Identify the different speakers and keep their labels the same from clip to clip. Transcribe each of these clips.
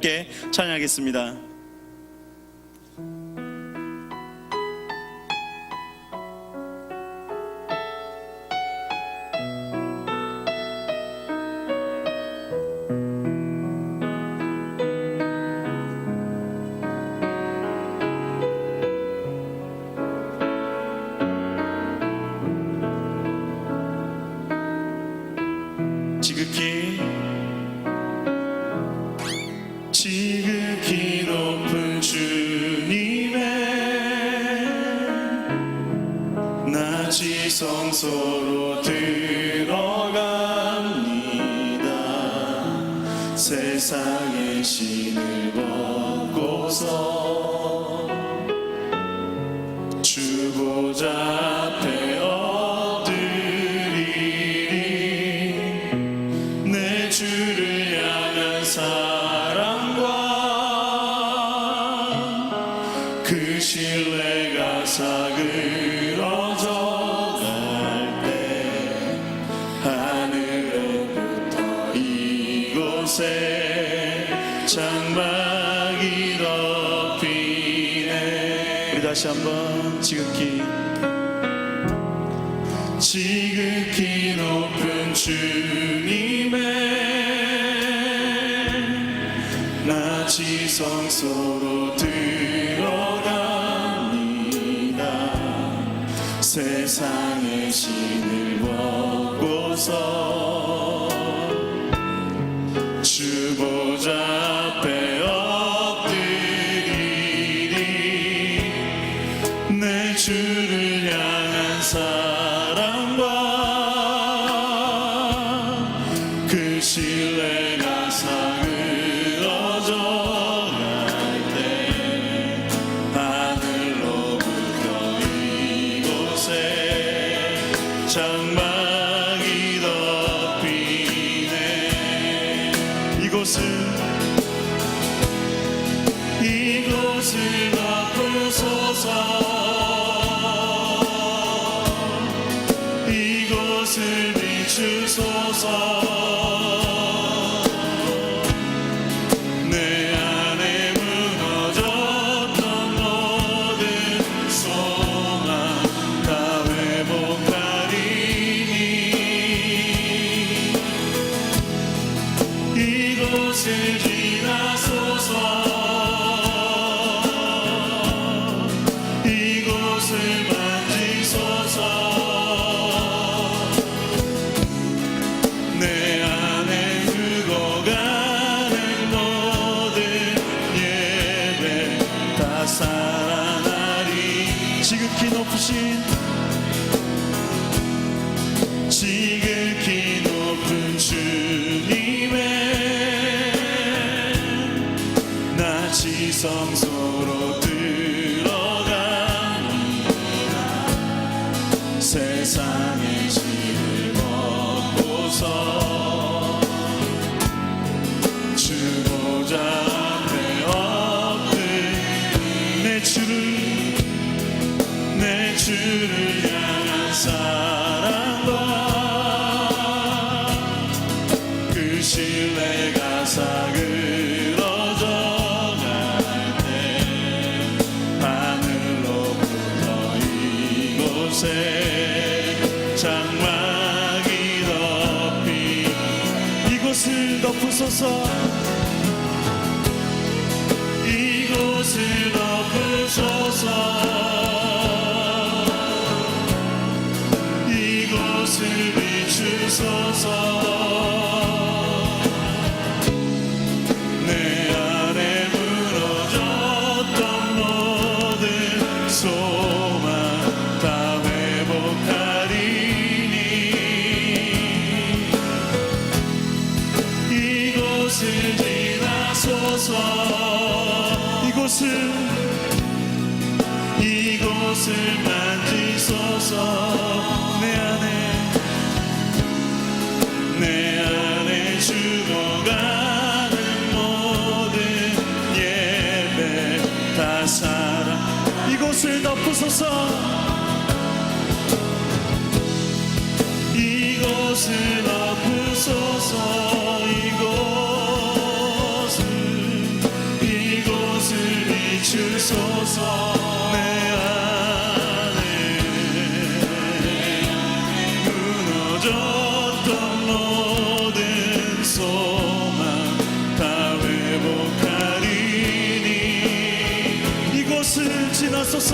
Speaker 1: 함께 찬양하겠습니다. 지극히 높은 주님의 낮이 성소로 들어갑니다. 세상의 신을 벗고서 주 보좌 앞에 엎드리리. 내 주를 향한 그 신뢰가 사그러져 갈 때 하늘로부터 이곳에 장막이 덮이네. 우리 다시 한번 지극히 높은 주님의 낮이 성소로 세상의 신을 벗고서 주 보좌 앞에 엎드리리. 내 주를 향한 사랑과 그 신뢰가 사그러져 장막이 덮이네. 이곳을 덮으소서. 이곳을 비추소서. 내 안에 무너졌던 모든 소망 다 회복하리. 이곳을 지나소서. 이곳을 만지소서. 내 안에 죽어가는 모든 예배 다 살아나리. 지극히 높으신 주님의 낮이 성소로 들어갑니다. 세상의 신을 벗고서 주 보좌 앞에 엎드린 내 주를 향한 사랑과 그 신뢰가 사그러져 갈 때 하늘로부터 이곳에 장막이 덮이. 이곳을 덮으소서. 이곳을 덮으소서. 이곳을 비추소서. 내 안에 무너졌던 모든 소망 다 회복하리니. 이곳을 지나소서. 이곳을 만지소서. 내 안에 죽어가는 모든 예배 다 살아. 이곳을 덮으소서. 이곳을 덮으소서. 비추소서 내 안에 무너졌던 모든 소망 다 회복하리니 이곳을 지나소서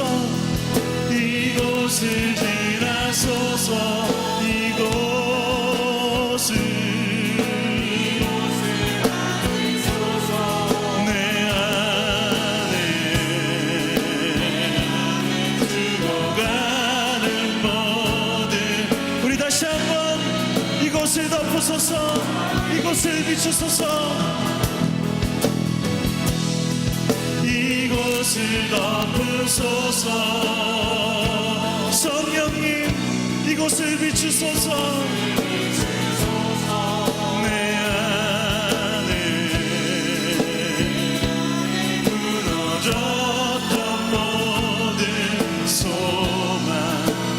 Speaker 1: 이곳을 지나소서 이곳을 내 안에 죽어가는 모든 우리 다시 한번 이곳을 덮으소서 이곳을 비추소서 이곳을 덮으소서 성령님 이곳을 비추소서 내 안에 무너졌던 모든 소망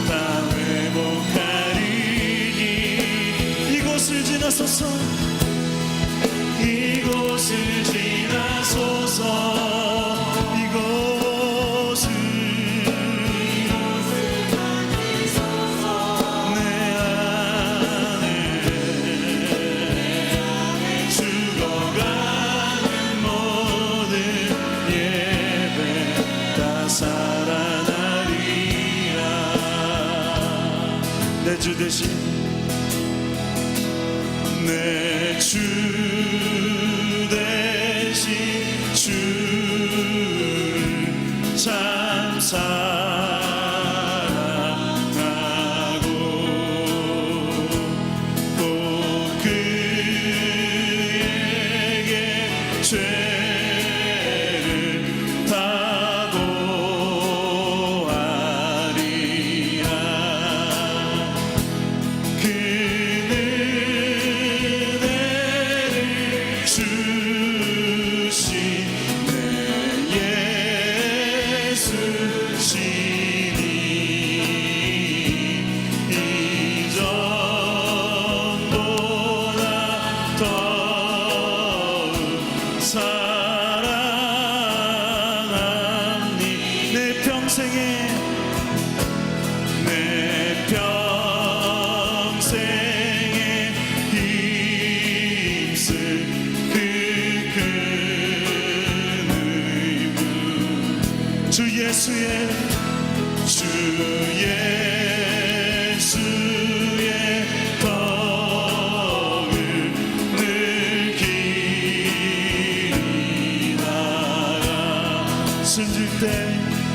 Speaker 1: 다 회복하리니 이곳을 지나소서 이곳을 지나소서 이곳을 내 안에 죽어가는 모든 예배 다 살아나리라 내 주 대신 내 주 대신 주를 참 사랑하고 또 그에게 죄를 다 고하리라 그 은혜를 주신 내 예수시니 이전보다 더욱 사랑하니 내 평생에 힘쓸 그 큰 의무 주 예수의 덕을 늘 기리다가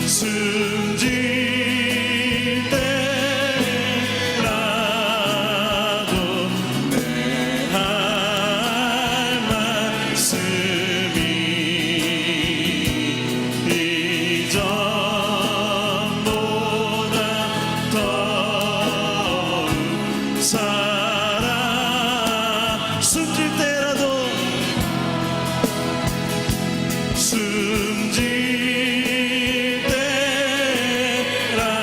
Speaker 1: 숨질 때라도 내 할 말씀이 이전보다 더욱 숨질 때라도 숨질 때라도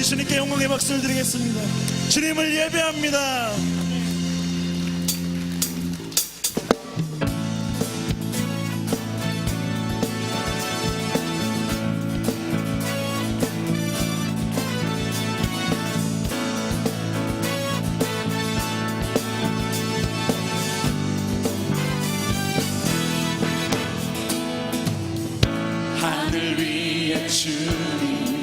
Speaker 1: 주님께 영광의 박수를 드리겠습니다. 주님을 예배합니다. 하늘 위에 주님밖에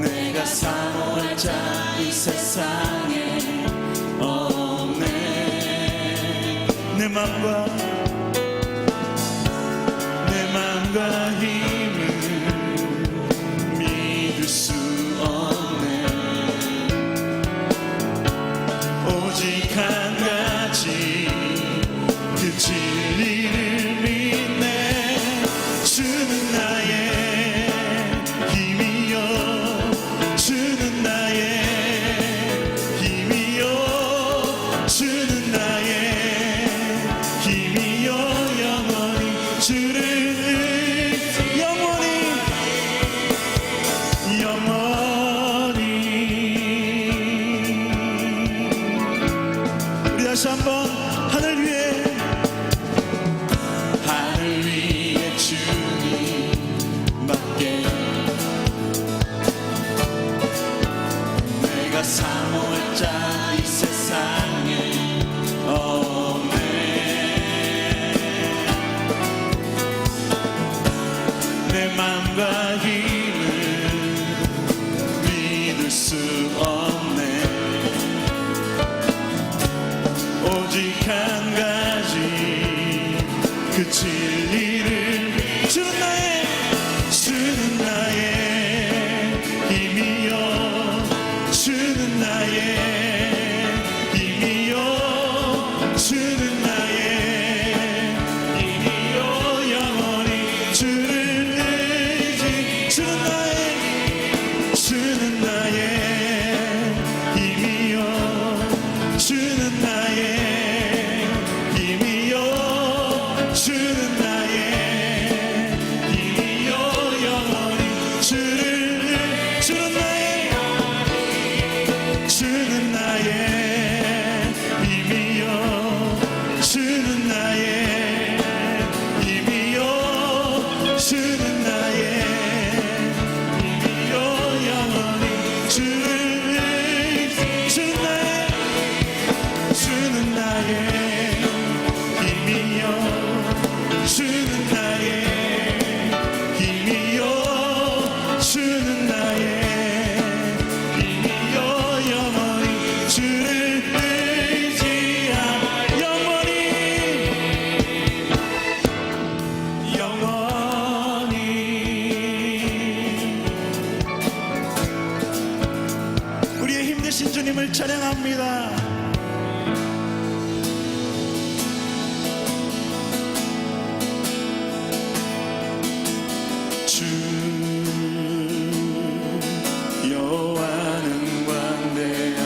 Speaker 1: 내가 사모할 자 이 세상에 없네. 내 맘과 힘을 믿을 수 없네. 오직 한 가지 그 진리를 믿네. 주는 나의 힘이여, 주는 나의 힘이여, 주는 나의 힘이여. 영원히 주를 영원히 우리 다시 한번 하늘 위에 주님밖에 내가 사모할 자 이 세상에 없네. 내 맘과 힘을 믿을 수 없네. 오직 한 가지 그 진리를 주는 나의 힘이여, 주는 나의 힘이여, 주는 나의 힘이여. 영원히 주를 의지. 주는 나의 힘이여, 주는 나의 힘이여, 주는 나의 힘이여. 영원히 주는 나의 힘이여, 주는 나의 힘이여, 주는 나의 힘이여. 영원히 주는 나의 힘이여, 주는 나의 힘이여, 주는 나의 힘이여. 영원히 주를 의지하며 영원히 우리의 힘 되신 주님을 찬양합니다. 주 여호와는 광대하시도다.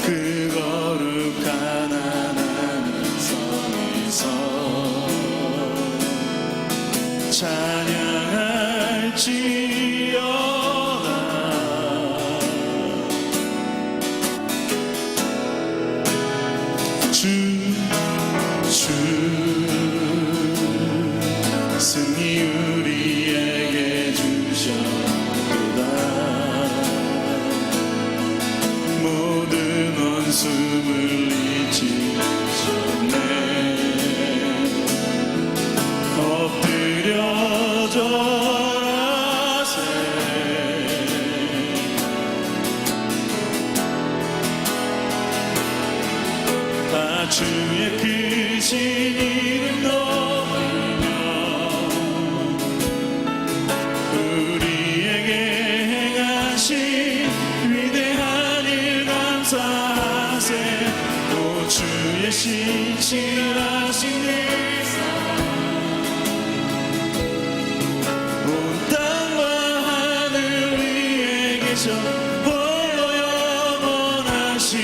Speaker 1: 그 거룩한 하나님 성에서 찬양할지어다. 주 승리 우리에게 주셨도다. 모든 원수를 잊으셨네. 엎드려 절하세. 다 주의 크신 이름 높이며 우리에게 행하신 위대한 일 감사하세. 오 주의 신실하신 일 온 땅과 하늘 위에 계셔 홀로 영원하신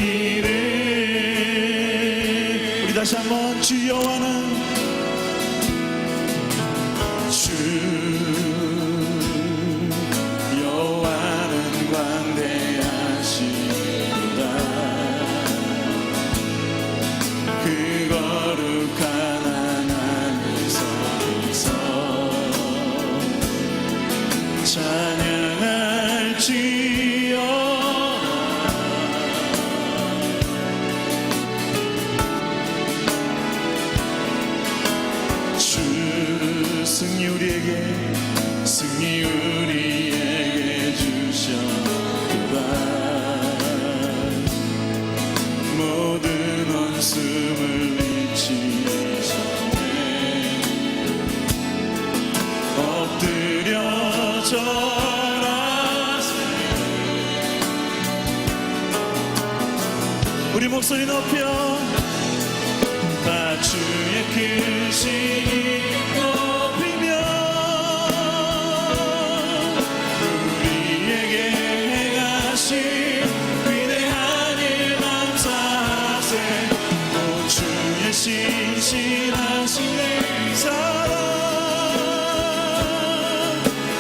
Speaker 1: 이름. 우리 다시 다시 한번 주 여호와는 광대하시도다. 그 거룩한 하나님 성에서 찬양할지어다. 승리 우리에게 주셨다. 모든 원수를 미치셨네. 엎드려 절하세. 우리 목소리 높여 다 주의 크신 신실하신 사랑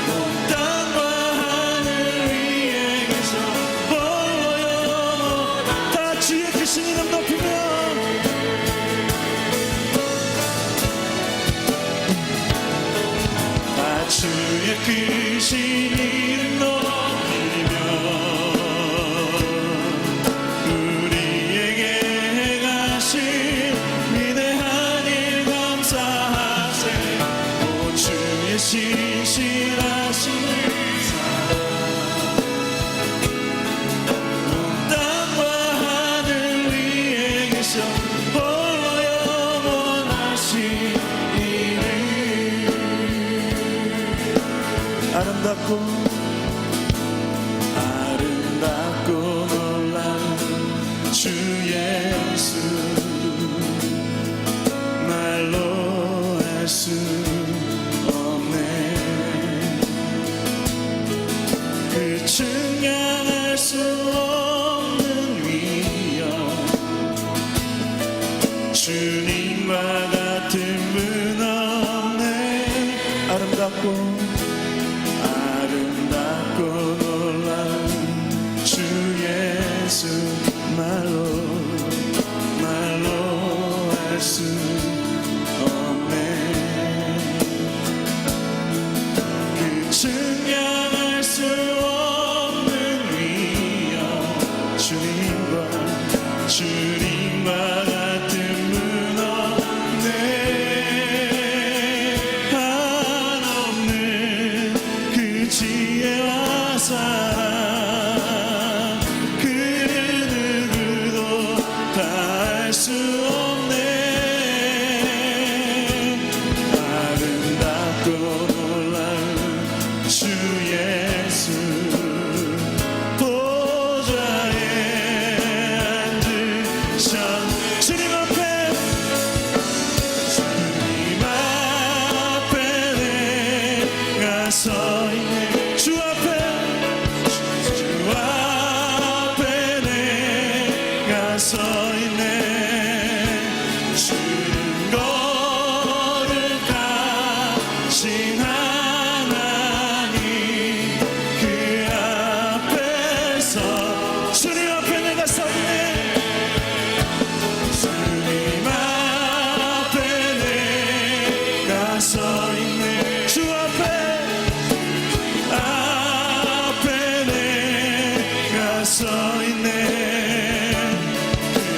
Speaker 1: 온 땅과 하늘 위에 계셔 홀로 다 주의 크신 이름 높이며 다 주의 크신 이름 높이며 우리에게 행하신 신실하신 사랑 온 땅과 하늘 위에 계셔 홀로 영원하신 이름. 아름답고 놀라운 주 예수 말로 할 수 증명할 수 없는 위엄 주님과 같은 분 없네. 아름답고 놀라운 주 예수 말로 할 수 없네. 그 증명할 수 주님과 같은 분 없네. 한없는 그 지혜와 사랑 그 누구도 다 할 수 없네. 아름답고 놀라운 주 예수 주님 앞에 내가 서 있네. 주 앞에 내가 서 있네. 주는 거룩하신 하나님 그 앞에서 주님 앞에 내가 서 있네. 서 있네. 주 앞에 내가 서 있네. 그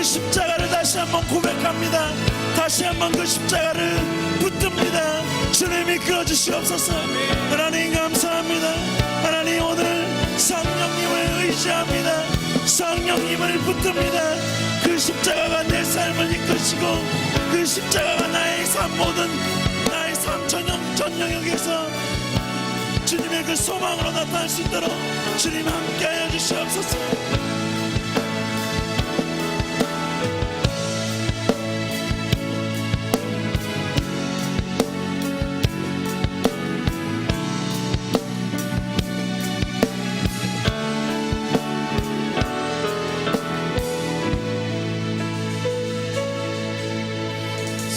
Speaker 1: 십자가를 다시 한번 고백합니다. 다시 한번 그 십자가를 붙듭니다. 주님이 끌어주시옵소서. 하나님 감사합니다. 하나님 오늘 성령님을 의지합니다. 성령님을 붙듭니다. 그 십자가가 내 삶을 이끄시고 그 십자가가 나의 삶 모든 나의 삶 전 영역에서 주님의 그 소망으로 나타날 수 있도록 주님 함께하여 주시옵소서.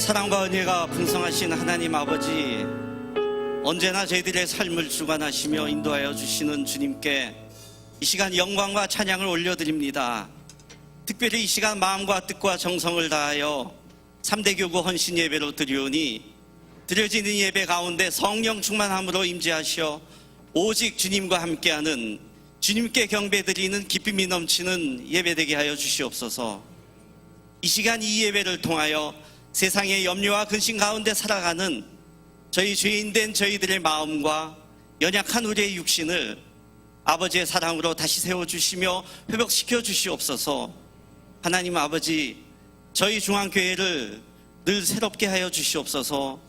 Speaker 2: 사랑과 은혜가 풍성하신 하나님 아버지, 언제나 저희들의 삶을 주관하시며 인도하여 주시는 주님께 이 시간 영광과 찬양을 올려드립니다. 특별히 이 시간 마음과 뜻과 정성을 다하여 3대 교구 헌신 예배로 드리오니 드려지는 예배 가운데 성령 충만함으로 임재하시어 오직 주님과 함께하는, 주님께 경배드리는 기쁨이 넘치는 예배되게 하여 주시옵소서. 이 시간 이 예배를 통하여 세상의 염려와 근심 가운데 살아가는 저희 죄인된 저희들의 마음과 연약한 우리의 육신을 아버지의 사랑으로 다시 세워주시며 회복시켜 주시옵소서. 하나님 아버지, 저희 중앙교회를 늘 새롭게 하여 주시옵소서.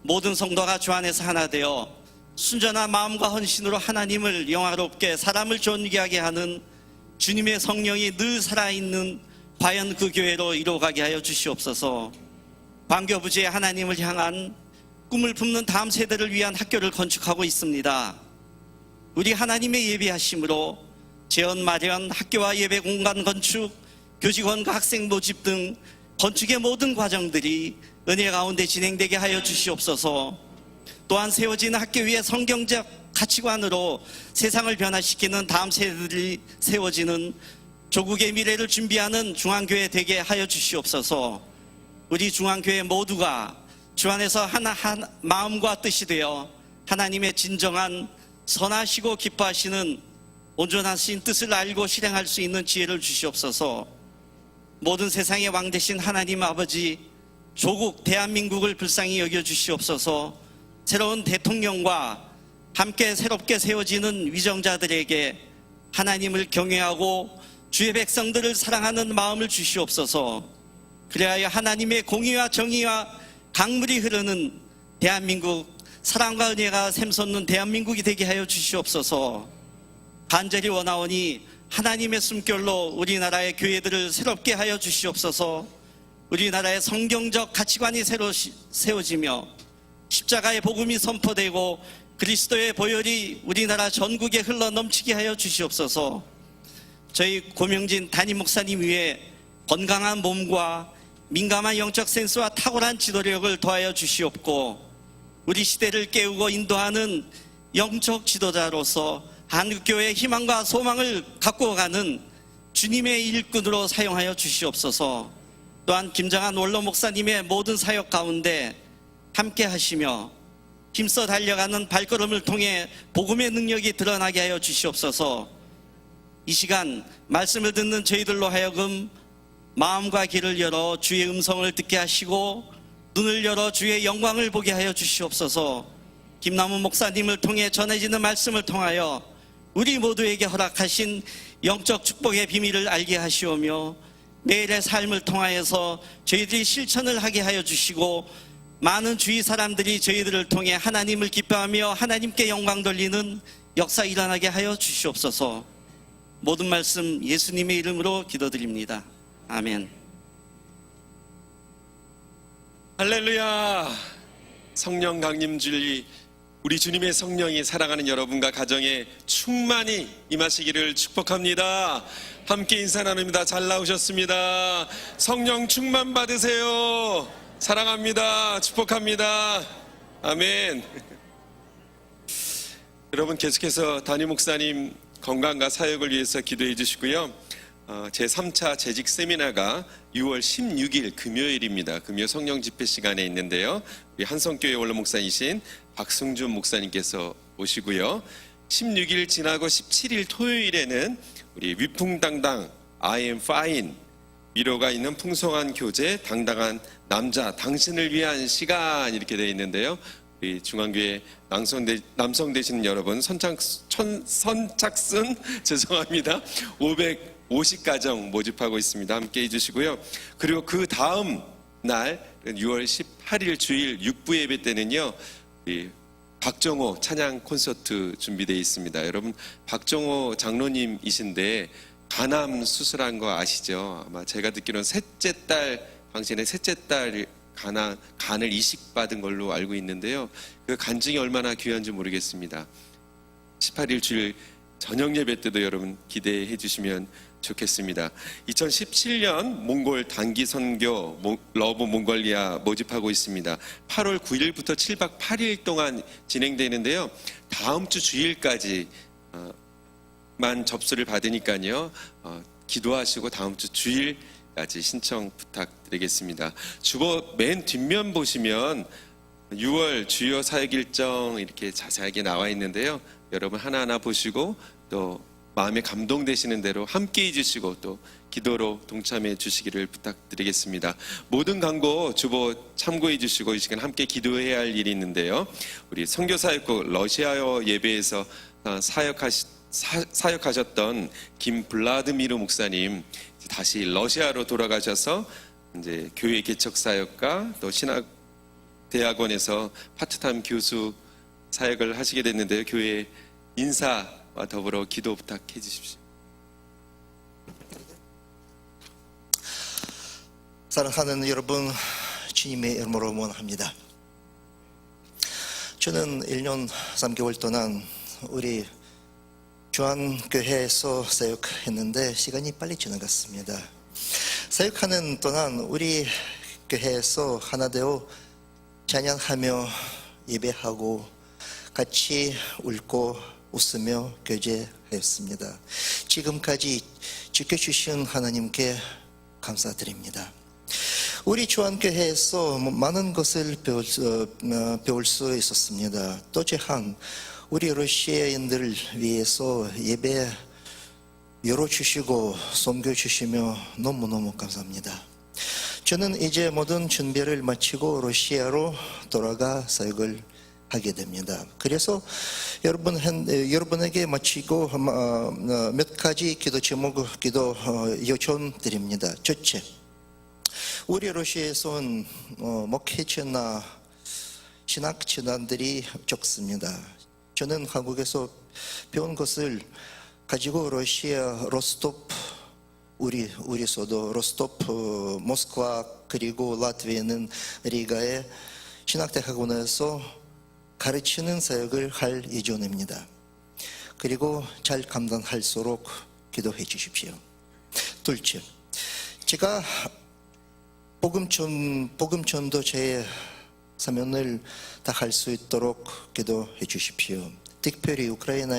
Speaker 2: 모든 성도가 주 안에서 하나 되어 순전한 마음과 헌신으로 하나님을 영화롭게 사람을 존귀하게 하는 주님의 성령이 늘 살아있는 과연 그 교회로 이루어가게 하여 주시옵소서. 광교부지에 하나님을 향한 꿈을 품는 다음 세대를 위한 학교를 건축하고 있습니다. 우리 하나님의 예비하심으로 재원 마련, 학교와 예배 공간 건축, 교직원과 학생 모집 등 건축의 모든 과정들이 은혜 가운데 진행되게 하여 주시옵소서. 또한 세워지는 학교 위에 성경적 가치관으로 세상을 변화시키는 다음 세대들이 세워지는 조국의 미래를 준비하는 중앙교회 되게 하여 주시옵소서. 우리 중앙교회 모두가 주 안에서 하나 마음과 뜻이 되어 하나님의 진정한 선하시고 기뻐하시는 온전하신 뜻을 알고 실행할 수 있는 지혜를 주시옵소서. 모든 세상의 왕 되신 하나님 아버지, 조국 대한민국을 불쌍히 여겨 주시옵소서. 새로운 대통령과 함께 새롭게 세워지는 위정자들에게 하나님을 경외하고 주의 백성들을 사랑하는 마음을 주시옵소서. 그래야 하나님의 공의와 정의와 강물이 흐르는 대한민국, 사랑과 은혜가 샘솟는 대한민국이 되게 하여 주시옵소서. 간절히 원하오니 하나님의 숨결로 우리나라의 교회들을 새롭게 하여 주시옵소서. 우리나라의 성경적 가치관이 새로 세워지며 십자가의 복음이 선포되고 그리스도의 보혈이 우리나라 전국에 흘러 넘치게 하여 주시옵소서. 저희 고명진 담임 목사님 위에 건강한 몸과 민감한 영적 센스와 탁월한 지도력을 더하여 주시옵고, 우리 시대를 깨우고 인도하는 영적 지도자로서 한국교회의 희망과 소망을 갖고 가는 주님의 일꾼으로 사용하여 주시옵소서. 또한 김정한 원로 목사님의 모든 사역 가운데 함께 하시며 힘써 달려가는 발걸음을 통해 복음의 능력이 드러나게 하여 주시옵소서. 이 시간 말씀을 듣는 저희들로 하여금 마음과 귀를 열어 주의 음성을 듣게 하시고 눈을 열어 주의 영광을 보게 하여 주시옵소서. 김남훈 목사님을 통해 전해지는 말씀을 통하여 우리 모두에게 허락하신 영적 축복의 비밀을 알게 하시오며 매일의 삶을 통하여서 저희들이 실천을 하게 하여 주시고 많은 주위 사람들이 저희들을 통해 하나님을 기뻐하며 하나님께 영광 돌리는 역사 일어나게 하여 주시옵소서. 모든 말씀 예수님의 이름으로 기도드립니다. 아멘.
Speaker 3: 할렐루야. 성령 강림 진리, 우리 주님의 성령이 사랑하는 여러분과 가정에 충만히 임하시기를 축복합니다. 함께 인사 나눕니다. 잘 나오셨습니다. 성령 충만 받으세요. 사랑합니다. 축복합니다. 아멘. 여러분, 계속해서 담임 목사님 건강과 사역을 위해서 기도해 주시고요. 제3차 재직 세미나가 6월 16일 금요일입니다. 금요 성령 집회 시간에 있는데요. 우리 한성교회 원로 목사이신 박승준 목사님께서 오시고요. 16일 지나고 17일 토요일에는 우리 위풍당당 I am fine 위로가 있는 풍성한 교제, 당당한 남자, 당신을 위한 시간 이렇게 되어 있는데요. 우리 중앙교회 남성 되시는 여러분 선착순 죄송합니다. 550가정 모집하고 있습니다. 함께 해주시고요. 그리고 그 다음 날 6월 18일 주일 6부 예배 때는요. 이 박정호 찬양 콘서트 준비되어 있습니다. 여러분 박정호 장로님이신데 간암 수술한 거 아시죠? 아마 제가 듣기로는 당신의 셋째 딸 간을 이식받은 걸로 알고 있는데요. 그 간증이 얼마나 귀한지 모르겠습니다. 18일 주일 저녁 예배 때도 여러분 기대해 주시면 좋겠습니다. 2017년 몽골 단기 선교 러브 몽골리아 모집하고 있습니다. 8월 9일부터 7박 8일 동안 진행되는데요. 다음 주 주일까지 만 접수를 받으니까요. 기도하시고 다음 주 주일까지 신청 부탁드리겠습니다. 주보 맨 뒷면 보시면 6월 주요 사역 일정 이렇게 자세하게 나와 있는데요. 여러분 하나하나 보시고 또 마음에 감동되시는 대로 함께 해주시고 또 기도로 동참해 주시기를 부탁드리겠습니다. 모든 광고 주보 참고해 주시고 이 시간 함께 기도해야 할 일이 있는데요. 우리 선교사역국 러시아어 예배에서 사역하셨던 김블라드미르 목사님 다시 러시아로 돌아가셔서 이제 교회 개척 사역과 또 신학 대학원에서 파트타임 교수 사역을 하시게 됐는데요. 교회 인사와 더불어 기도 부탁해 주십시오.
Speaker 4: 사랑하는 여러분, 주님의 이름으로 응원합니다. 저는 1년 3개월 동안 우리 주한교회에서 사역했는데 시간이 빨리 지나갔습니다. 사역하는 동안 우리 교회에서 하나 되어 찬양하며 예배하고 같이 울고 웃으며 교제하였습니다. 지금까지 지켜주신 하나님께 감사드립니다. 우리 주한교회에서 많은 것을 배울 수 있었습니다. 또한 우리 러시아인들을 위해서 예배 열어주시고 섬겨주시며 너무너무 감사합니다. 저는 이제 모든 준비를 마치고 러시아로 돌아가 사역을 하게 됩니다. 그래서 여러분에게 마치고 몇 가지 기도 제목, 기도 요청드립니다. 첫째, 우리 러시아에서는 목회자나 신학 진단들이 적습니다. 저는 한국에서 배운 것을 가지고 러시아 로스토프 우리 소도 로스토프 모스크바 그리고 라트비아는 리가의 신학대학원에서 가르치는 사역을 할 예정입니다. 그리고 잘 감당할수록 기도해 주십시오. 둘째, 제가 복음전도 제 사명을 다 할 수 있도록 기도해 주십시오. 특별히 우크라이나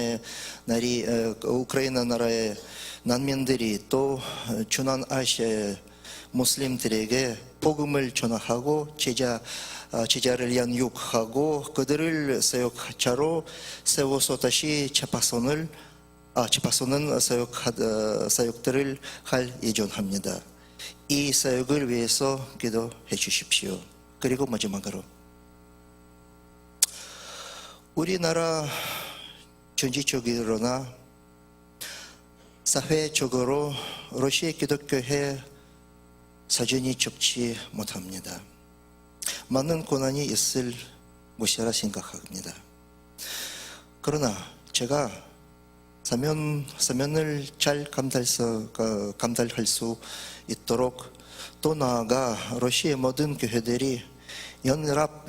Speaker 4: 나라의 난민들이 또 중앙아시아의 무슬림들에게 복음을 전하고 제자를 양육하고 그들을 사역자로 세워서 다시 재파선은 사역들을 할 예정합니다. 이 사역을 위해서 기도해 주십시오. 그리고 마지막으로 우리나라 전지적으로나 사회적으로 러시아 기독교회 사정이 좋지 못합니다. 많은 고난이 있을 것이라 생각합니다. 그러나 제가 사면을 잘 감당할 수 있도록 또 나아가 러시아 모든 교회들이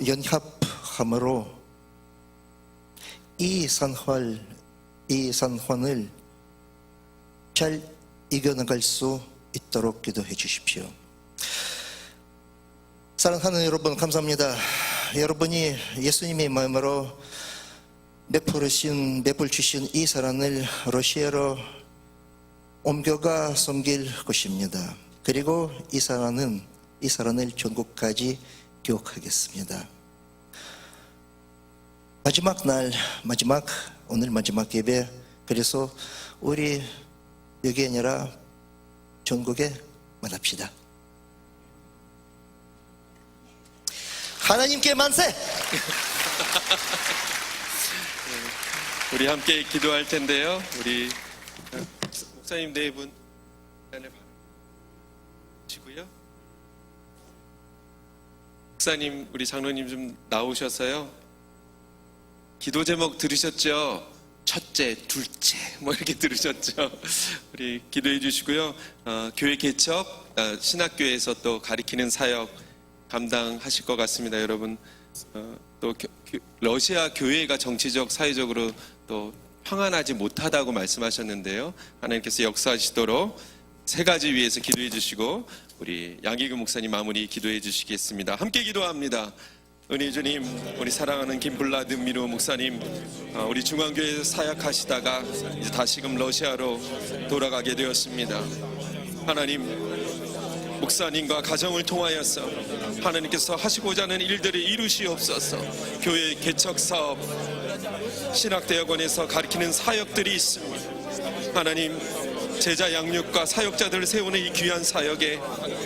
Speaker 4: 연합함으로 이 산환을 잘 이겨나갈 수 있도록 기도해 주십시오. 사랑하는 여러분, 감사합니다. 여러분이 예수님의 마음으로 베풀 주신 이 사랑을 러시아로 옮겨가 섬길 것입니다. 그리고 이 사랑을 전국까지 기억하겠습니다. 오늘 마지막 예배, 그래서 우리 여기 아니라 전국에 만납시다. 하나님께 만세!
Speaker 3: 우리 함께 기도할 텐데요. 우리 목사님 네 분 시고요. 목사님, 우리 장로님 좀 나오셔서요. 기도 제목 들으셨죠? 첫째, 둘째, 뭐 이렇게 들으셨죠? 우리 기도해 주시고요. 교회 개척, 신학교에서 또 가리키는 사역 감당하실 것 같습니다, 여러분. 또 러시아 교회가 정치적, 사회적으로 또 평안하지 못하다고 말씀하셨는데요. 하나님께서 역사하시도록 세 가지 위해서 기도해 주시고 우리 양기근 목사님 마무리 기도해 주시겠습니다. 함께 기도합니다. 은혜 주님, 우리 사랑하는 김블라드 미루 목사님, 우리 중앙교회에서 사역하시다가 이제 다시금 러시아로 돌아가게 되었습니다. 하나님, 목사님과 가정을 통하여서 하나님께서 하시고자 하는 일들을 이루시옵소서. 교회 개척 사업, 신학대학원에서 가르치는 사역들이 있습니다. 하나님, 제자 양육과 사역자들을 세우는 이 귀한 사역에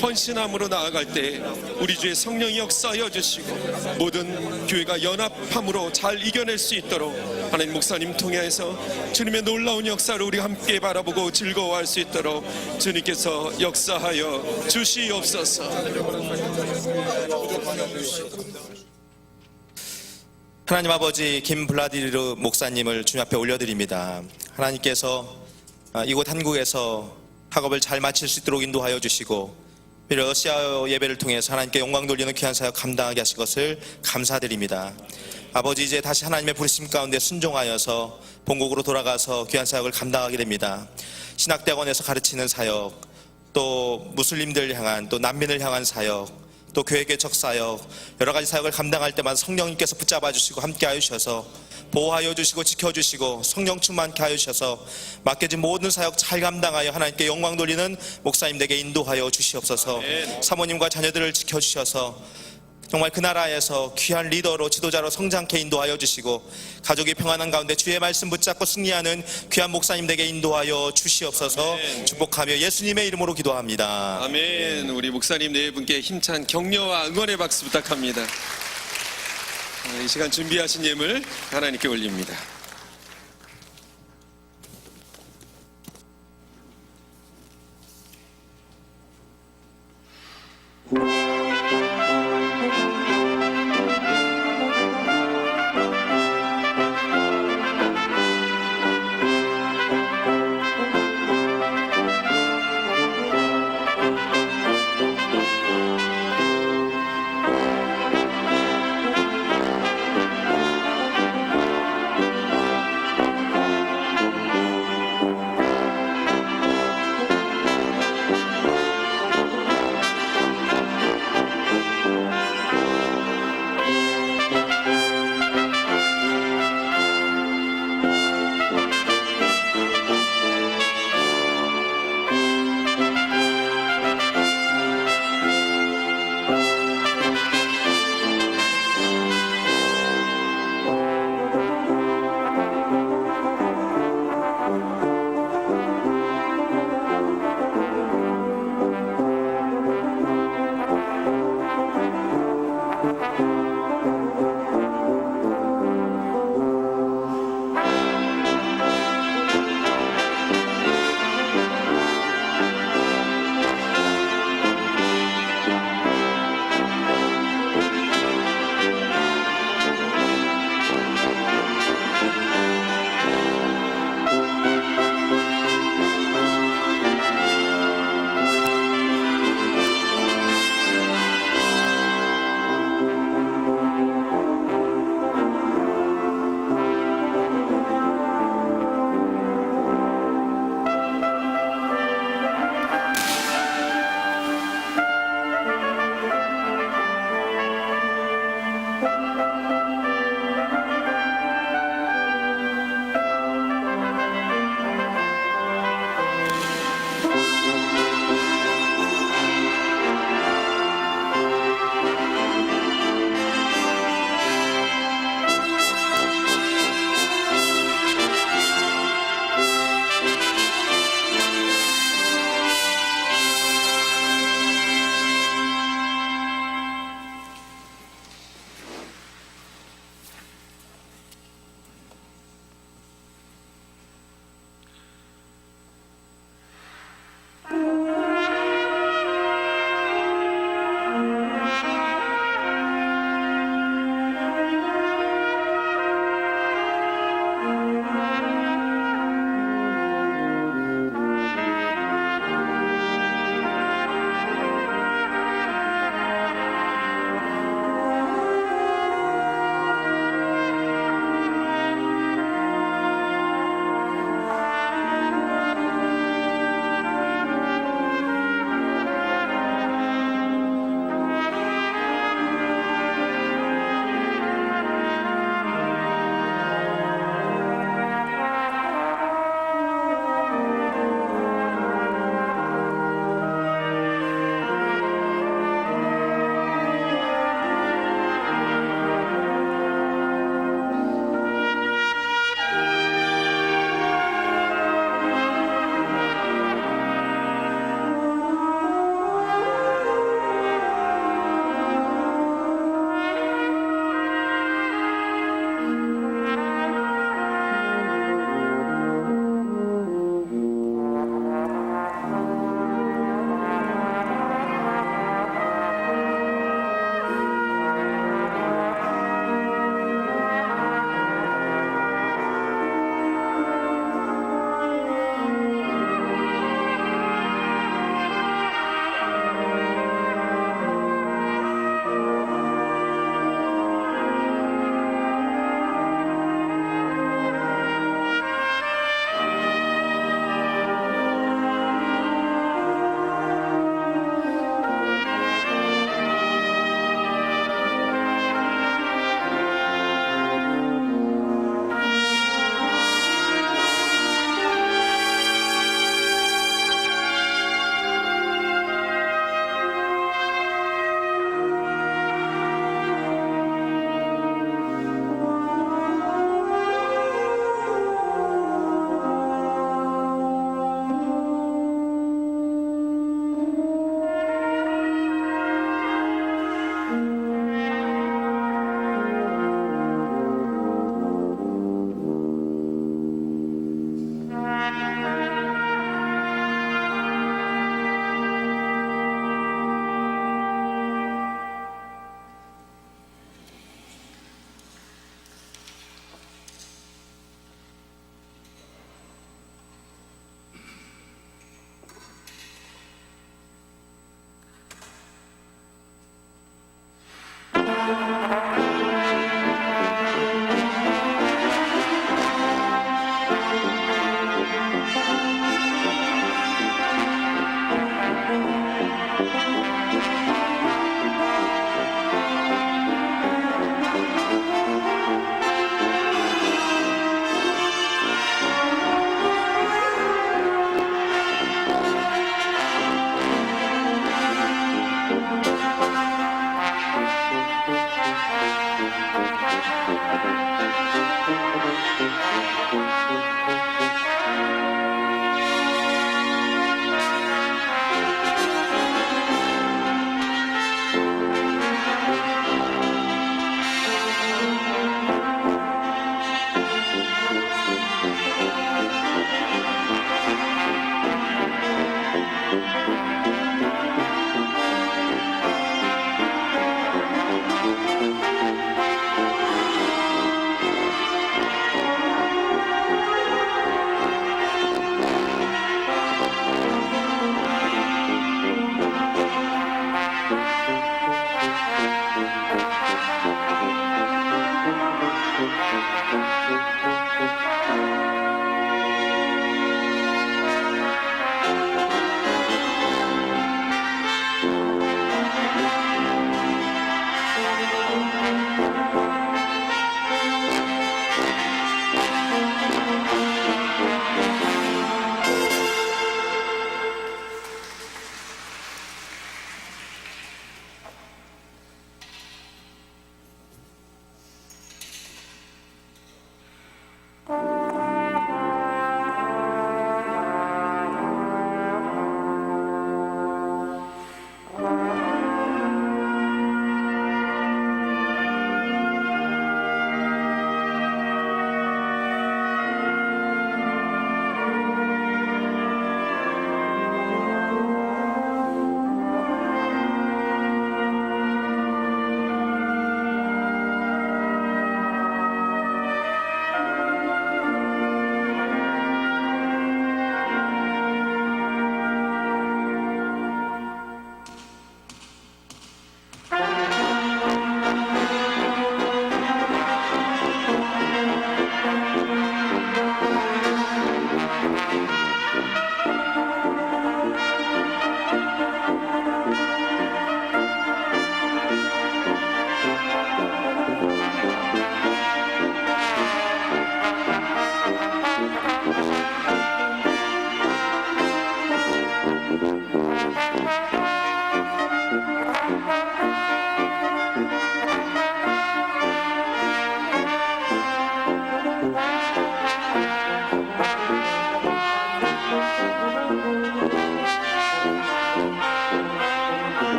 Speaker 3: 헌신함으로 나아갈 때 우리 주의 성령이 역사하여 주시고 모든 교회가 연합함으로 잘 이겨낼 수 있도록 하나님 목사님 통해서 주님의 놀라운 역사를 우리 함께 바라보고 즐거워할 수 있도록 주님께서 역사하여 주시옵소서.
Speaker 5: 하나님 아버지, 김블라디르 목사님을 주님 앞에 올려드립니다. 하나님께서 이곳 한국에서 학업을 잘 마칠 수 있도록 인도하여 주시고 러시아 예배를 통해서 하나님께 영광 돌리는 귀한 사역 감당하게 하신 것을 감사드립니다. 아버지, 이제 다시 하나님의 부르심 가운데 순종하여서 본국으로 돌아가서 귀한 사역을 감당하게 됩니다. 신학대학원에서 가르치는 사역, 또 무슬림들 향한, 또 난민을 향한 사역, 또 교회 개척 사역, 여러 가지 사역을 감당할 때마다 성령님께서 붙잡아 주시고 함께 하여 주셔서 보호하여 주시고 지켜주시고 성령 충만케 하여 주셔서 맡겨진 모든 사역 잘 감당하여 하나님께 영광 돌리는 목사님에게 인도하여 주시옵소서. 사모님과 자녀들을 지켜주셔서 정말 그 나라에서 귀한 리더로 지도자로 성장케 인도하여 주시고 가족이 평안한 가운데 주의 말씀 붙잡고 승리하는 귀한 목사님에게 인도하여 주시옵소서. 축복하며 예수님의 이름으로 기도합니다.
Speaker 3: 아멘. 우리 목사님 네 분께 힘찬 격려와 응원의 박수 부탁합니다. 이 시간 준비하신 예물 하나님께 올립니다.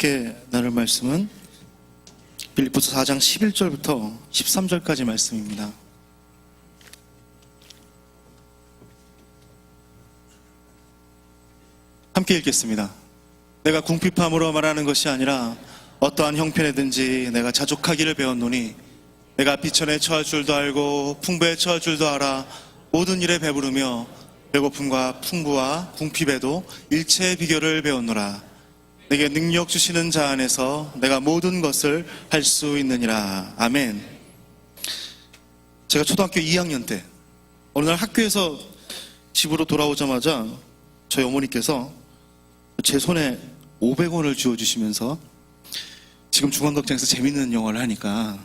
Speaker 6: 함께 나눌 말씀은 빌립보서 4장 11절부터 13절까지 말씀입니다. 함께 읽겠습니다. 내가 궁핍함으로 말하는 것이 아니라 어떠한 형편에든지 내가 자족하기를 배웠노니 내가 비천에 처할 줄도 알고 풍부에 처할 줄도 알아 모든 일에 배부르며 배고픔과 풍부와 궁핍에도 일체의 비결을 배웠노라. 내게 능력 주시는 자 안에서 내가 모든 것을 할 수 있느니라. 아멘. 제가 초등학교 2학년 때 어느 날 학교에서 집으로 돌아오자마자 저희 어머니께서 제 손에 500원을 주어주시면서 지금 중앙극장에서 재밌는 영화를 하니까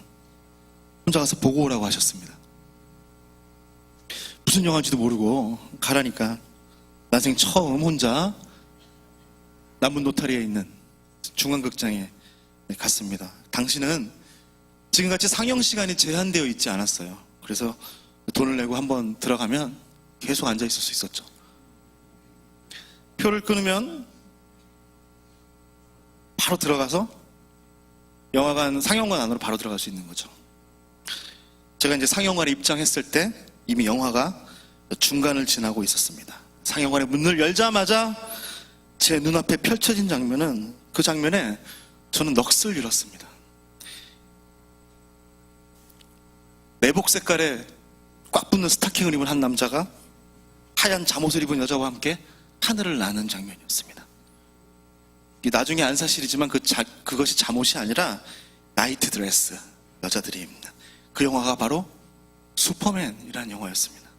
Speaker 6: 혼자 가서 보고 오라고 하셨습니다. 무슨 영화인지도 모르고 가라니까 난생 처음 혼자 남문 노타리에 있는 중앙극장에 갔습니다. 당시는 지금같이 상영 시간이 제한되어 있지 않았어요. 그래서 돈을 내고 한번 들어가면 계속 앉아 있을 수 있었죠. 표를 끊으면 바로 들어가서 영화관 상영관 안으로 바로 들어갈 수 있는 거죠. 제가 이제 상영관에 입장했을 때 이미 영화가 중간을 지나고 있었습니다. 상영관의 문을 열자마자 제 눈앞에 펼쳐진 장면은 그 장면에 저는 넋을 잃었습니다. 내복 색깔의 꽉 붙는 스타킹을 입은 한 남자가 하얀 잠옷을 입은 여자와 함께 하늘을 나는 장면이었습니다. 나중에 안 사실이지만 그것이 잠옷이 아니라 나이트 드레스, 여자들이 입는 그 영화가 바로 슈퍼맨이라는 영화였습니다.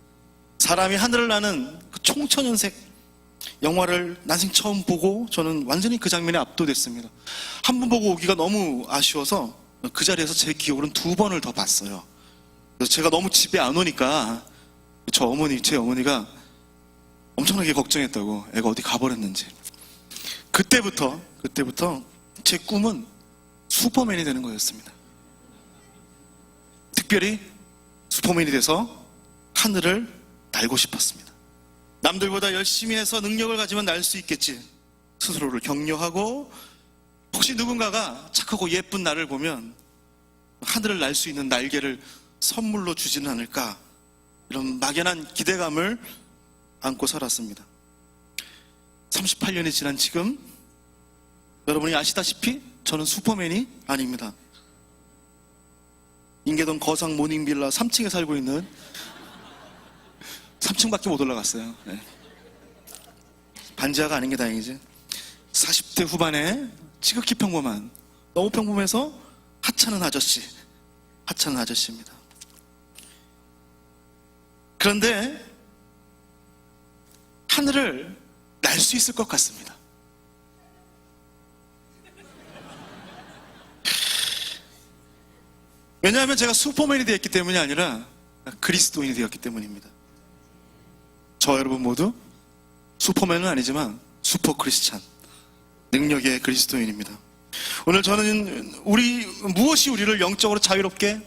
Speaker 6: 사람이 하늘을 나는 그 총천연색 영화를 난생 처음 보고 저는 완전히 그 장면에 압도됐습니다. 한 번 보고 오기가 너무 아쉬워서 그 자리에서 제 기억으로는 2번을 더 봤어요. 그래서 제가 너무 집에 안 오니까 제 어머니가 엄청나게 걱정했다고, 애가 어디 가버렸는지. 그때부터 제 꿈은 슈퍼맨이 되는 거였습니다. 특별히 슈퍼맨이 돼서 하늘을 날고 싶었습니다. 남들보다 열심히 해서 능력을 가지면 날 수 있겠지. 스스로를 격려하고 혹시 누군가가 착하고 예쁜 나를 보면 하늘을 날 수 있는 날개를 선물로 주지는 않을까, 이런 막연한 기대감을 안고 살았습니다. 38년이 지난 지금 여러분이 아시다시피 저는 슈퍼맨이 아닙니다. 인계동 거상 모닝빌라 3층에 살고 있는 3층밖에 못 올라갔어요. 네. 반지하가 아닌 게 다행이지. 40대 후반에 지극히 평범한, 너무 평범해서 하찮은 아저씨입니다. 그런데 하늘을 날 수 있을 것 같습니다. 왜냐하면 제가 슈퍼맨이 되었기 때문이 아니라 그리스도인이 되었기 때문입니다. 저 여러분 모두 슈퍼맨은 아니지만 슈퍼 크리스찬, 능력의 그리스도인입니다. 오늘 저는 무엇이 우리를 영적으로 자유롭게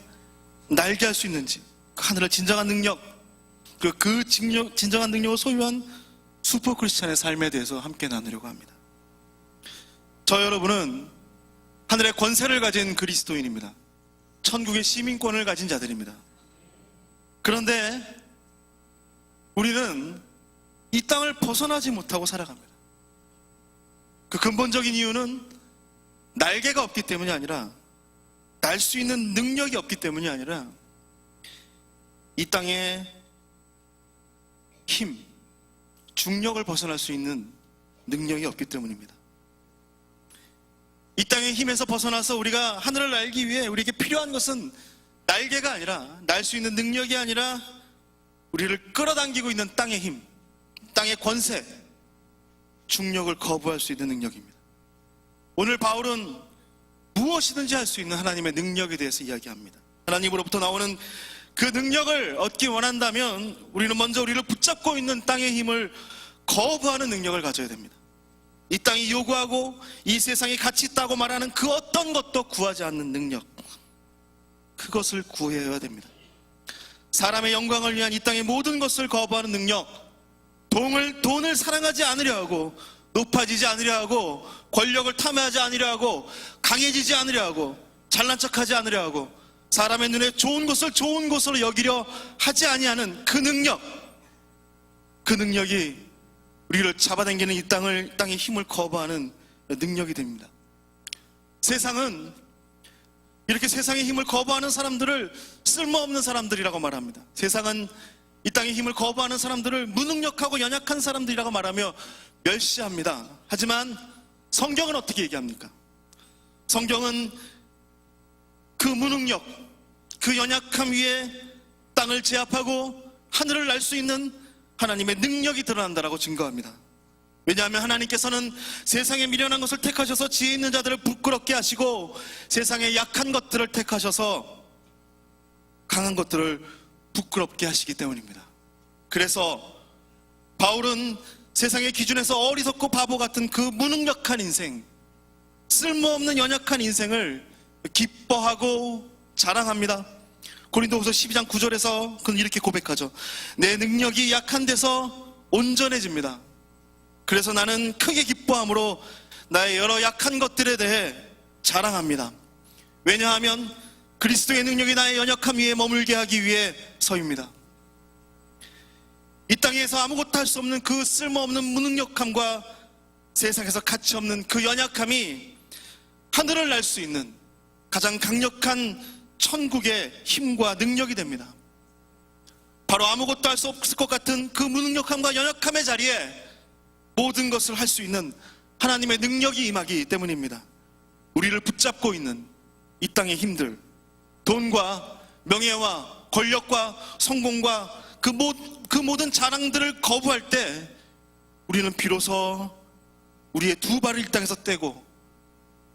Speaker 6: 날게 할 수 있는지, 그 하늘의 진정한 능력, 진정한 능력을 소유한 슈퍼 크리스찬의 삶에 대해서 함께 나누려고 합니다. 저 여러분은 하늘의 권세를 가진 그리스도인입니다. 천국의 시민권을 가진 자들입니다. 그런데 우리는 이 땅을 벗어나지 못하고 살아갑니다. 그 근본적인 이유는 날개가 없기 때문이 아니라, 날 수 있는 능력이 없기 때문이 아니라, 이 땅의 힘, 중력을 벗어날 수 있는 능력이 없기 때문입니다. 이 땅의 힘에서 벗어나서 우리가 하늘을 날기 위해 우리에게 필요한 것은 날개가 아니라, 날 수 있는 능력이 아니라 우리를 끌어당기고 있는 땅의 힘, 땅의 권세, 중력을 거부할 수 있는 능력입니다. 오늘 바울은 무엇이든지 할 수 있는 하나님의 능력에 대해서 이야기합니다. 하나님으로부터 나오는 그 능력을 얻기 원한다면 우리는 먼저 우리를 붙잡고 있는 땅의 힘을 거부하는 능력을 가져야 됩니다. 이 땅이 요구하고 이 세상이 가치 있다고 말하는 그 어떤 것도 구하지 않는 능력, 그것을 구해야 됩니다. 사람의 영광을 위한 이 땅의 모든 것을 거부하는 능력, 돈을 사랑하지 않으려 하고 높아지지 않으려 하고 권력을 탐하지 않으려 하고 강해지지 않으려 하고 잘난 척하지 않으려 하고 사람의 눈에 좋은 것을 좋은 것으로 여기려 하지 아니하는 그 능력이 우리를 잡아당기는 이 땅의 힘을 거부하는 능력이 됩니다. 세상은 이렇게 세상의 힘을 거부하는 사람들을 쓸모없는 사람들이라고 말합니다. 세상은 이 땅의 힘을 거부하는 사람들을 무능력하고 연약한 사람들이라고 말하며 멸시합니다. 하지만 성경은 어떻게 얘기합니까? 성경은 그 무능력, 그 연약함 위에 땅을 제압하고 하늘을 날 수 있는 하나님의 능력이 드러난다라고 증거합니다. 왜냐하면 하나님께서는 세상에 미련한 것을 택하셔서 지혜 있는 자들을 부끄럽게 하시고 세상의 약한 것들을 택하셔서 강한 것들을 부끄럽게 하시기 때문입니다. 그래서 바울은 세상의 기준에서 어리석고 바보 같은 그 무능력한 인생, 쓸모없는 연약한 인생을 기뻐하고 자랑합니다. 고린도후서 12장 9절에서 그는 이렇게 고백하죠. 내 능력이 약한 데서 온전해집니다. 그래서 나는 크게 기뻐함으로 나의 여러 약한 것들에 대해 자랑합니다. 왜냐하면 그리스도의 능력이 나의 연약함 위에 머물게 하기 위해 서입니다. 이 땅에서 아무것도 할 수 없는 그 쓸모없는 무능력함과 세상에서 가치 없는 그 연약함이 하늘을 날 수 있는 가장 강력한 천국의 힘과 능력이 됩니다. 바로 아무것도 할 수 없을 것 같은 그 무능력함과 연약함의 자리에 모든 것을 할 수 있는 하나님의 능력이 임하기 때문입니다. 우리를 붙잡고 있는 이 땅의 힘들, 돈과 명예와 권력과 성공과 그 모든 자랑들을 거부할 때 우리는 비로소 우리의 두 발을 이 땅에서 떼고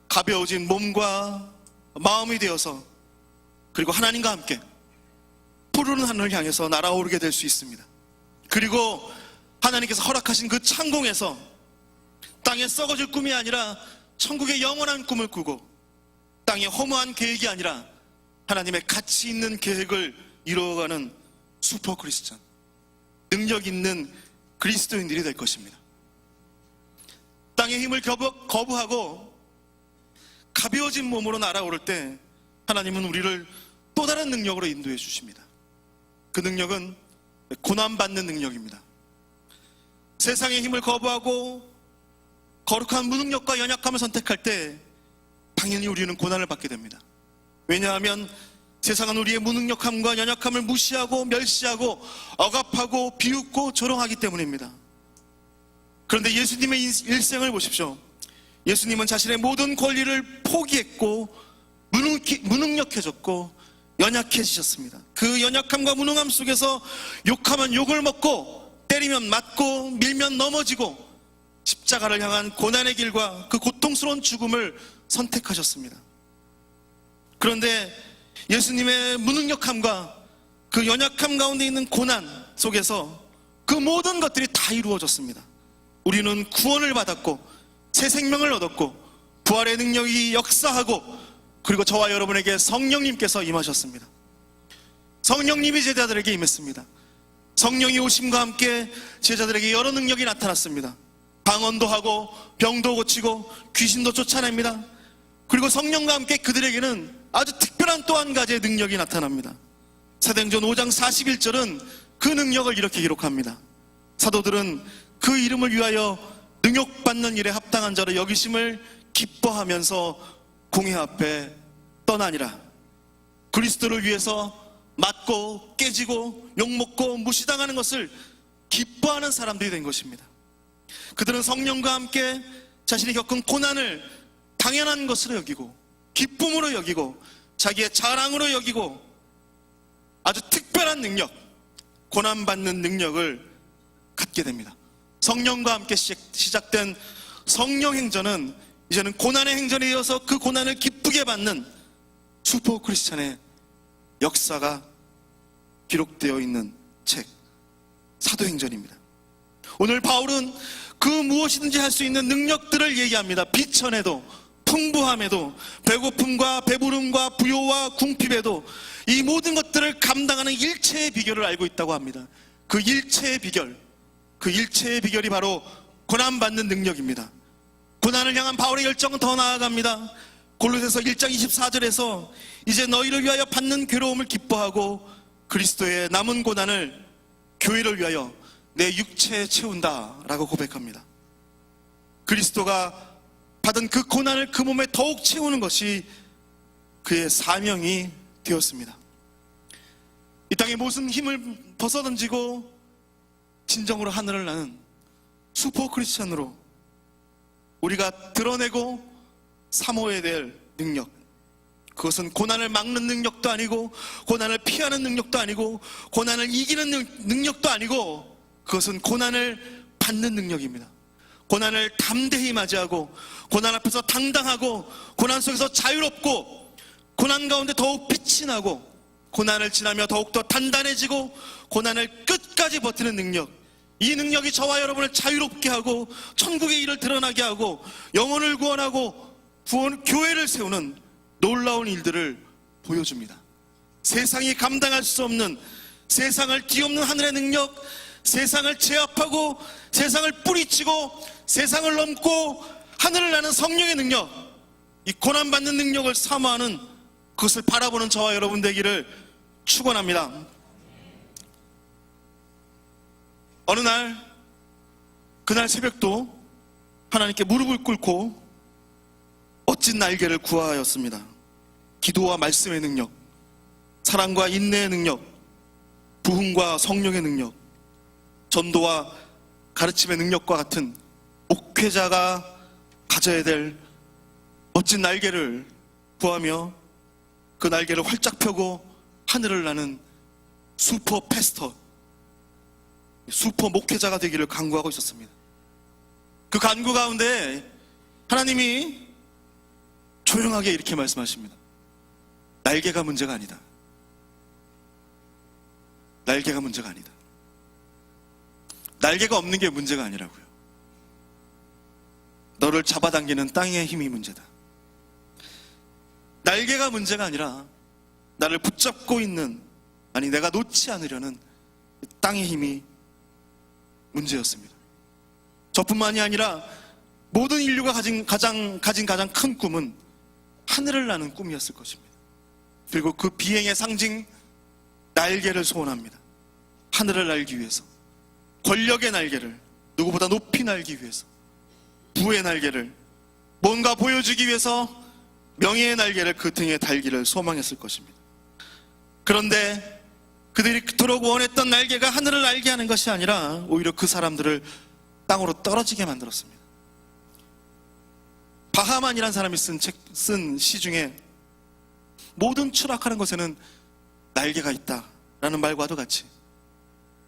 Speaker 6: 가벼워진 몸과 마음이 되어서 그리고 하나님과 함께 푸르른 하늘을 향해서 날아오르게 될 수 있습니다. 그리고 하나님께서 허락하신 그 창공에서 땅에 썩어질 꿈이 아니라 천국의 영원한 꿈을 꾸고 땅의 허무한 계획이 아니라 하나님의 가치 있는 계획을 이루어가는 슈퍼 크리스찬, 능력 있는 그리스도인들이 될 것입니다. 땅의 힘을 거부하고 가벼워진 몸으로 날아오를 때 하나님은 우리를 또 다른 능력으로 인도해 주십니다. 그 능력은 고난받는 능력입니다. 세상의 힘을 거부하고 거룩한 무능력과 연약함을 선택할 때 당연히 우리는 고난을 받게 됩니다. 왜냐하면 세상은 우리의 무능력함과 연약함을 무시하고 멸시하고 억압하고 비웃고 조롱하기 때문입니다. 그런데 예수님의 일생을 보십시오. 예수님은 자신의 모든 권리를 포기했고 무능력해졌고 연약해지셨습니다. 그 연약함과 무능함 속에서 욕하면 욕을 먹고 때리면 맞고 밀면 넘어지고 십자가를 향한 고난의 길과 그 고통스러운 죽음을 선택하셨습니다. 그런데 예수님의 무능력함과 그 연약함 가운데 있는 고난 속에서 그 모든 것들이 다 이루어졌습니다. 우리는 구원을 받았고 새 생명을 얻었고 부활의 능력이 역사하고 그리고 저와 여러분에게 성령님께서 임하셨습니다. 성령님이 제자들에게 임했습니다. 성령이 오심과 함께 제자들에게 여러 능력이 나타났습니다. 방언도 하고 병도 고치고 귀신도 쫓아냅니다. 그리고 성령과 함께 그들에게는 아주 특별한 또 한 가지의 능력이 나타납니다. 사도행전 5장 41절은 그 능력을 이렇게 기록합니다. 사도들은 그 이름을 위하여 능욕받는 일에 합당한 자로 여기심을 기뻐하면서 공회 앞에 떠나니라. 그리스도를 위해서 맞고 깨지고 욕먹고 무시당하는 것을 기뻐하는 사람들이 된 것입니다. 그들은 성령과 함께 자신이 겪은 고난을 당연한 것으로 여기고 기쁨으로 여기고 자기의 자랑으로 여기고 아주 특별한 능력, 고난받는 능력을 갖게 됩니다. 성령과 함께 시작된 성령 행전은 이제는 고난의 행전에 이어서 그 고난을 기쁘게 받는 슈퍼 크리스찬의 역사가 기록되어 있는 책 사도행전입니다. 오늘 바울은 그 무엇이든지 할 수 있는 능력들을 얘기합니다. 비천에도 풍부함에도 배고픔과 배부름과 부요와 궁핍에도 이 모든 것들을 감당하는 일체의 비결을 알고 있다고 합니다. 그 일체의 비결이 바로 고난받는 능력입니다. 고난을 향한 바울의 열정은 더 나아갑니다. 골로새서 1장 24절에서 이제 너희를 위하여 받는 괴로움을 기뻐하고 그리스도의 남은 고난을 교회를 위하여 내 육체에 채운다 라고 고백합니다. 그리스도가 받은 그 고난을 그 몸에 더욱 채우는 것이 그의 사명이 되었습니다. 이 땅의 모든 힘을 벗어던지고 진정으로 하늘을 나는 슈퍼 크리스찬으로 우리가 드러내고 사모해야 될 능력, 그것은 고난을 막는 능력도 아니고 고난을 피하는 능력도 아니고 고난을 이기는 능력도 아니고 그것은 고난을 받는 능력입니다. 고난을 담대히 맞이하고 고난 앞에서 당당하고 고난 속에서 자유롭고 고난 가운데 더욱 빛이 나고 고난을 지나며 더욱더 단단해지고 고난을 끝까지 버티는 능력, 이 능력이 저와 여러분을 자유롭게 하고 천국의 일을 드러나게 하고 영혼을 구원하고 교회를 세우는 놀라운 일들을 보여줍니다. 세상이 감당할 수 없는, 세상을 뒤엎는 하늘의 능력, 세상을 제압하고 세상을 뿌리치고 세상을 넘고 하늘을 나는 성령의 능력, 이 고난받는 능력을 사모하는, 그것을 바라보는 저와 여러분 되기를 축원합니다. 어느 날, 그날 새벽도 하나님께 무릎을 꿇고 멋진 날개를 구하였습니다. 기도와 말씀의 능력, 사랑과 인내의 능력, 부흥과 성령의 능력, 전도와 가르침의 능력과 같은 목회자가 가져야 될 멋진 날개를 구하며 그 날개를 활짝 펴고 하늘을 나는 슈퍼 패스터, 슈퍼 목회자가 되기를 간구하고 있었습니다. 그 간구 가운데 하나님이 조용하게 이렇게 말씀하십니다. 날개가 문제가 아니다. 날개가 문제가 아니다. 날개가 없는 게 문제가 아니라고요. 너를 잡아당기는 땅의 힘이 문제다. 날개가 문제가 아니라 나를 붙잡고 있는, 아니 내가 놓지 않으려는 땅의 힘이 문제였습니다. 저뿐만이 아니라 모든 인류가 가진 가장 큰 꿈은 하늘을 나는 꿈이었을 것입니다. 그리고 그 비행의 상징 날개를 소원합니다. 하늘을 날기 위해서, 권력의 날개를 누구보다 높이 날기 위해서, 부의 날개를 뭔가 보여주기 위해서 명예의 날개를 그 등에 달기를 소망했을 것입니다. 그런데 그들이 그토록 원했던 날개가 하늘을 날게 하는 것이 아니라 오히려 그 사람들을 땅으로 떨어지게 만들었습니다. 바하만이라는 사람이 쓴 시 중에 모든 추락하는 것에는 날개가 있다라는 말과도 같이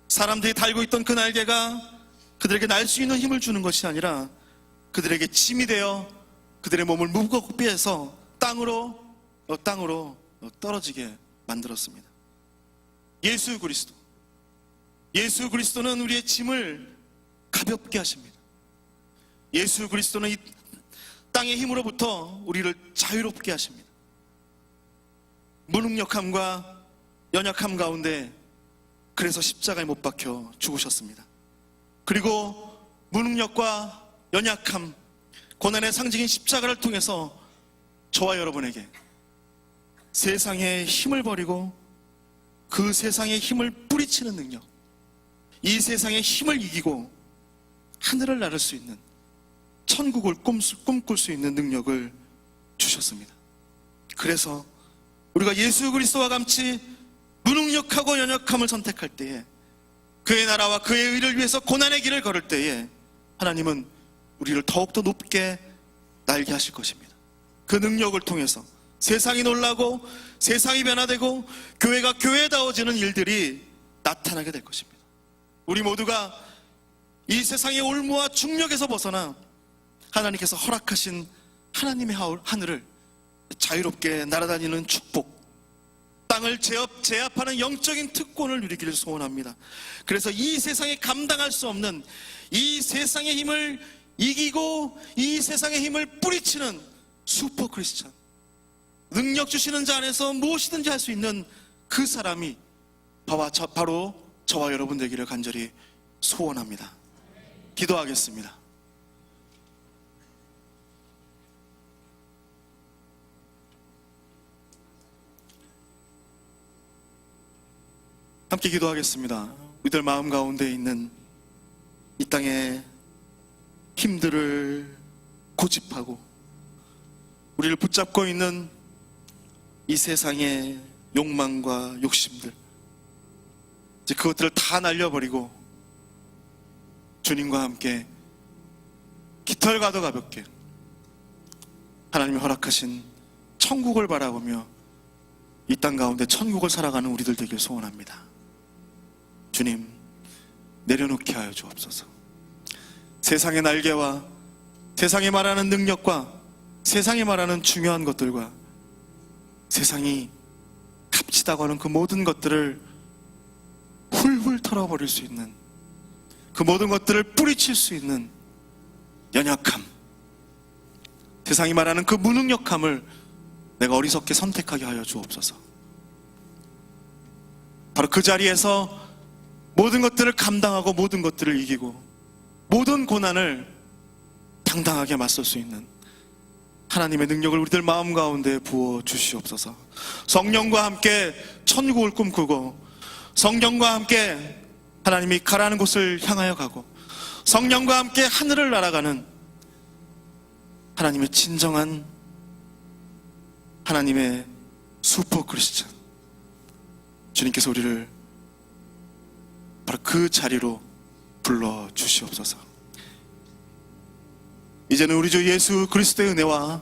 Speaker 6: 사람들이 달고 있던 그 날개가 그들에게 날 수 있는 힘을 주는 것이 아니라 그들에게 짐이 되어 그들의 몸을 무겁게 해서 땅으로 떨어지게 만들었습니다. 예수 그리스도는 우리의 짐을 가볍게 하십니다. 예수 그리스도는 이 땅의 힘으로부터 우리를 자유롭게 하십니다. 무능력함과 연약함 가운데 그래서 십자가에 못 박혀 죽으셨습니다. 그리고 무능력과 연약함, 고난의 상징인 십자가를 통해서 저와 여러분에게 세상의 힘을 버리고 그 세상의 힘을 뿌리치는 능력, 이 세상의 힘을 이기고 하늘을 나를 수 있는, 천국을 꿈꿀 수 있는 능력을 주셨습니다. 그래서 우리가 예수 그리스도와 같이 무능력하고 연약함을 선택할 때에, 그의 나라와 그의 의를 위해서 고난의 길을 걸을 때에 하나님은 우리를 더욱더 높게 날게 하실 것입니다. 그 능력을 통해서 세상이 놀라고 세상이 변화되고 교회가 교회다워지는 일들이 나타나게 될 것입니다. 우리 모두가 이 세상의 올무와 중력에서 벗어나 하나님께서 허락하신 하나님의 하늘을 자유롭게 날아다니는 축복, 땅을 제압하는 영적인 특권을 누리기를 소원합니다. 그래서 이 세상에 감당할 수 없는 이 세상의 힘을 이기고 이 세상의 힘을 뿌리치는 슈퍼 크리스찬, 능력 주시는 자 안에서 무엇이든지 할 수 있는 그 사람이 바로 저와 여러분 되기를 간절히 소원합니다. 기도하겠습니다. 함께 기도하겠습니다. 우리들 마음 가운데 있는 이 땅의 힘들을 고집하고 우리를 붙잡고 있는 이 세상의 욕망과 욕심들, 이제 그것들을 다 날려버리고 주님과 함께 깃털과도 가볍게 하나님이 허락하신 천국을 바라보며 이 땅 가운데 천국을 살아가는 우리들 되길 소원합니다. 주님, 내려놓게 하여 주옵소서. 세상의 날개와 세상이 말하는 능력과 세상이 말하는 중요한 것들과 세상이 값지다고 하는 그 모든 것들을 훌훌 털어버릴 수 있는, 그 모든 것들을 뿌리칠 수 있는 연약함, 세상이 말하는 그 무능력함을 내가 어리석게 선택하게 하여 주옵소서. 바로 그 자리에서 모든 것들을 감당하고 모든 것들을 이기고 모든 고난을 당당하게 맞설 수 있는 하나님의 능력을 우리들 마음 가운데 부어 주시옵소서. 성령과 함께 천국을 꿈꾸고 성령과 함께 하나님이 가라는 곳을 향하여 가고 성령과 함께 하늘을 날아가는 하나님의 진정한 하나님의 슈퍼 크리스찬, 주님께서 우리를 바로 그 자리로 불러 주시옵소서. 이제는 우리 주 예수 그리스도의 은혜와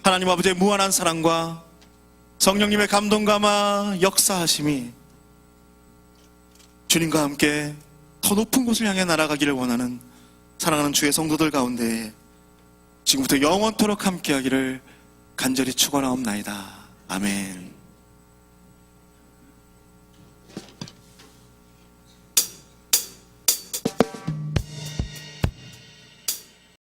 Speaker 6: 하나님 아버지의 무한한 사랑과 성령님의 감동감화 역사하심이 주님과 함께 더 높은 곳을 향해 날아가기를 원하는 사랑하는 주의 성도들 가운데 지금부터 영원토록 함께하기를 간절히 축원하옵나이다. 아멘.